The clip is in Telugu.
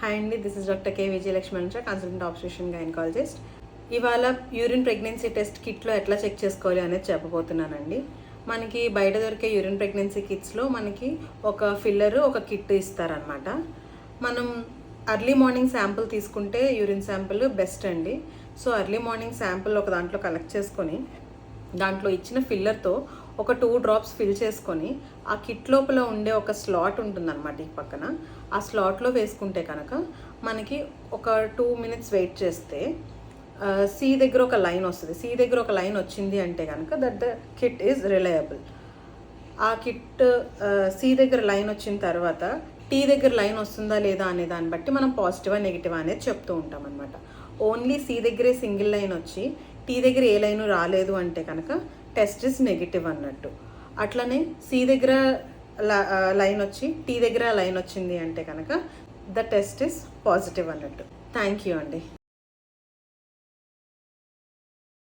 హాయ్ అండి, this is doctor K Vijayalakshmi, consultant obstetrician gynaecologist. ఇవాళ యూరిన్ ప్రెగ్నెన్సీ టెస్ట్ కిట్లో ఎట్లా చెక్ చేసుకోవాలి అనేది చెప్పబోతున్నానండి. మనకి బయట దొరికే యూరిన్ ప్రెగ్నెన్సీ కిట్స్లో మనకి ఒక ఫిల్లరు, ఒక కిట్ ఇస్తారనమాట. మనం అర్లీ మార్నింగ్ శాంపుల్ తీసుకుంటే యూరిన్ శాంపుల్ బెస్ట్ అండి. సో అర్లీ మార్నింగ్ శాంపుల్ ఒక దాంట్లో కలెక్ట్ చేసుకొని దాంట్లో ఇచ్చిన ఫిల్లర్తో ఒక 2 డ్రాప్స్ ఫిల్ చేసుకొని ఆ కిట్ లోపల ఉండే ఒక స్లాట్ ఉంటుందన్నమాట ఈ పక్కన. ఆ స్లాట్లో వేసుకుంటే కనుక మనకి ఒక 2 minutes వెయిట్ చేస్తే సి దగ్గర ఒక లైన్ వస్తుంది. సి దగ్గర ఒక లైన్ వచ్చింది అంటే కనుక that the kit is reliable. ఆ కిట్ సి దగ్గర లైన్ వచ్చిన తర్వాత టీ దగ్గర లైన్ వస్తుందా లేదా అనే దాన్ని బట్టి మనం పాజిటివా నెగిటివా అనేది చెప్తూ ఉంటాం అనమాట. ఓన్లీ సి దగ్గరే సింగిల్ లైన్ వచ్చి టీ దగ్గర ఏ లైన్ రాలేదు అంటే కనుక టెస్ట్ ఇస్ నెగిటివ్ అన్నట్టు. అట్లనే సి దగ్గర లైన్ వచ్చి టీ దగ్గర లైన్ వచ్చింది అంటే కనుక ద టెస్ట్ ఇస్ పాజిటివ్ అన్నట్టు. థ్యాంక్ యూ అండి.